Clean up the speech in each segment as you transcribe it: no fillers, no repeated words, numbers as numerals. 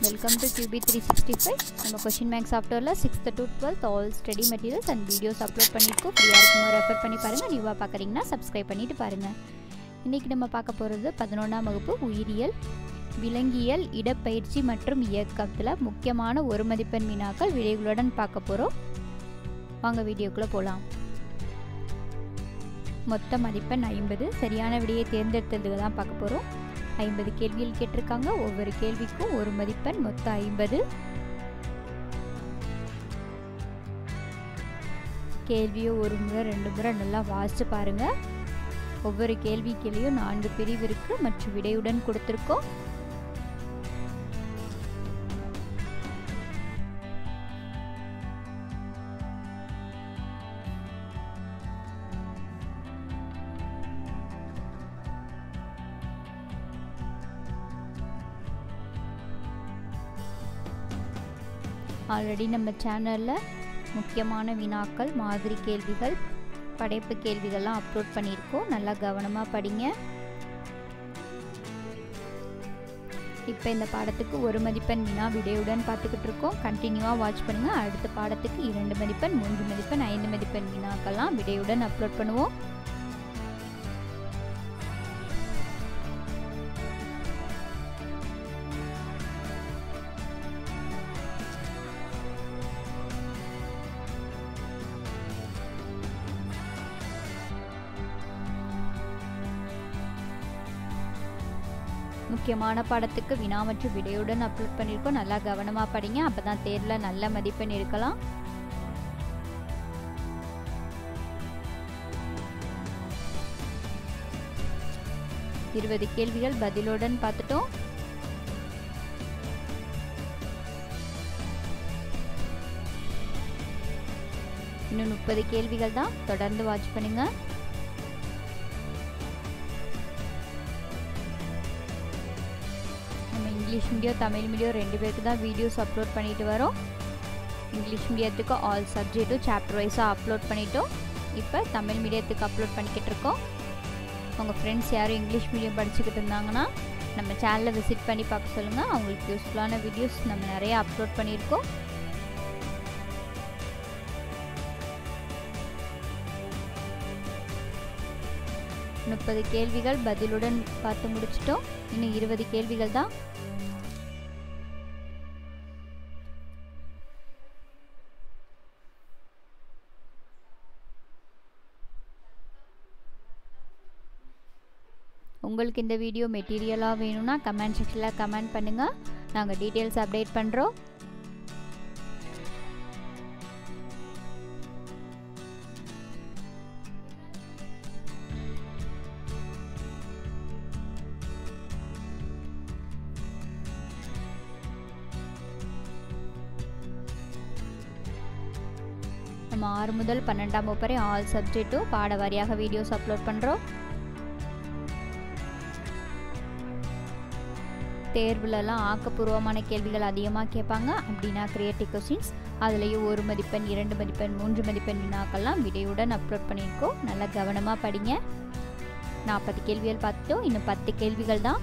Welcome to QB 365. நம்ம question bank சாஃப்ட்வேர்ல 6th to 12th all study materials and videos upload பண்ணிருக்கோம். ஃப்ரீயா இருக்கும்போது ரெஃபர் பண்ணி பாருங்க. நியூவா பார்க்கறீங்கன்னா Subscribe பண்ணிட்டு பாருங்க. இன்னைக்கு நம்ம பார்க்க போறது 11ஆம் வகுப்பு உயிரியல் விலங்கியல் இடப்பெயர்ச்சி மற்றும் இயக்கத்துல முக்கியமான ஒரு மதிப்பெண் வினாக்கள் விடைகளுடன் பார்க்க போறோம். வாங்க வீடியோக்குள்ள போலாம். மொத்த மதிப்பெண் 50. சரியான விடையை தேர்ந்தெடுத்ததுக்கு தான் பார்க்க போறோம். 50 கேள்விகள் கேட்டிருக்காங்க. ஒவ்வொரு கேள்விக்கும் ஒரு மதிப்பெண், மொத்தம் 50. கேள்வியை ஒரு முறை 2 முறை நல்லா வாசிச்சு பாருங்க. ஒவ்வொரு கேள்விக்குள்ளேயும் 4 பிரிவு இருக்கு மற்றும் விடையுடன் கொடுத்திருக்கோம். ஆல்ரெடி நம்ம சேனலில் முக்கியமான வினாக்கள், மாதிரி கேள்விகள், படைப்பு கேள்விகள்லாம் அப்லோட் பண்ணியிருக்கோம். நல்லா கவனமாக படிங்க. இப்போ இந்த பாடத்துக்கு ஒரு மதிப்பெண் வினா விடையுடன் பார்த்துக்கிட்டு இருக்கோம். கண்டினியூவாக வாட்ச் பண்ணுங்கள். அடுத்த பாடத்துக்கு 2 மதிப்பெண், 3 மதிப்பெண், 5 மதிப்பெண் வினாக்கள்லாம் விடையுடன் அப்லோட் பண்ணுவோம். முக்கியமான பாடத்துக்கு வினா மற்றும் விடையுடன் அப்லோட் பண்ணியிருக்கோம். நல்லா கவனமாக படிங்க. அப்போ தான் தேர்வில் நல்ல மதிப்பெண் எடுக்கலாம். இருபது கேள்விகள் பதிலுடன் பார்த்துட்டோம். இன்னும் 30 கேள்விகள் தான். தொடர்ந்து வாட்ச் பண்ணுங்க. இங்கிலீஷ் மீடியம், தமிழ் மீடியம் 2 பேருக்கு தான் வீடியோஸ் அப்லோட் பண்ணிட்டு வரோம். இங்கிலீஷ் மீடியத்துக்கு ஆல் சப்ஜெக்ட்டும் சாப்டர் வைஸாக அப்லோட் பண்ணிட்டோம். இப்போ தமிழ் மீடியத்துக்கு அப்லோட் பண்ணிக்கிட்டு இருக்கோம். உங்கள் ஃப்ரெண்ட்ஸ் யாரும் இங்கிலீஷ் மீடியம் படிச்சுக்கிட்டு இருந்தாங்கன்னா நம்ம சேனலை விசிட் பண்ணி பார்க்க சொல்லுங்கள். அவங்களுக்கு யூஸ்ஃபுல்லான வீடியோஸ் நம்ம நிறைய அப்லோட் பண்ணியிருக்கோம். முப்பது கேள்விகள் பதிலுடன் பார்த்து முடிச்சிட்டோம். இன்னும் 20 கேள்விகள் தான். உங்களுக்கு இந்த வீடியோ மெட்டீரியலாக வேணும்னா கமெண்ட் செக்ஷனில் கமெண்ட் பண்ணுங்கள். நாங்கள் டீட்டெயில்ஸ் அப்டேட் பண்ணுறோம். நம்ம 6 முதல் 12ஆம் வகுப்பு வரை ஆல் சப்ஜெக்ட்டும் பாட வாரியாக வீடியோஸ் அப்லோட் பண்ணுறோம். தேர்வுலலாம் ஆக்கப்பூர்வமான கேள்விகள் அதிகமாக கேட்பாங்க. அப்படின்னா கிரியேட்டிவ் கொஸ்டின்ஸ், அதுலேயும் 1 மதிப்பெண், 2 மதிப்பெண், 3 மதிப்பெண் வினாக்கள்லாம் விடையுடன் அப்லோட் பண்ணியிருக்கோம். நல்லா கவனமாக படிங்க. 40 கேள்விகள் பார்த்துட்டோம். இன்னும் 10 கேள்விகள் தான்.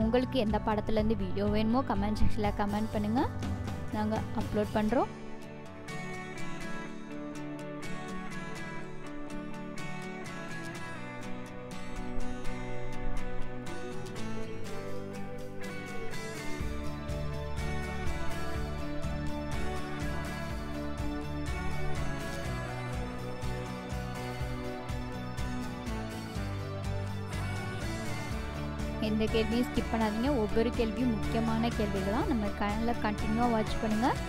உங்களுக்கு எந்த பாடத்துலேருந்து வீடியோ வேணுமோ கமெண்ட் செக்ஷனில் கமெண்ட் பண்ணுங்கள். நாங்கள் அப்லோட் பண்ணுறோம். எந்த கேள்வியும் ஸ்கிப் பண்ணாதீங்க. ஒவ்வொரு கேள்வியும் முக்கியமான கேள்விகளாக நம்ம சேனலில் கண்டினியூவாக வாட்ச் பண்ணுங்கள்.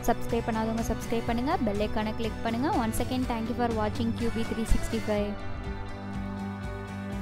சப்ஸ்கிரைப் பண்ணாதவங்க சப்ஸ்கிரைப் பண்ணுங்கள். பெல் ஐக்கானை கிளிக் பண்ணுங்கள். ஒன்ஸ் அகெயின் தேங்க்யூ ஃபார் வாட்சிங் QB 365.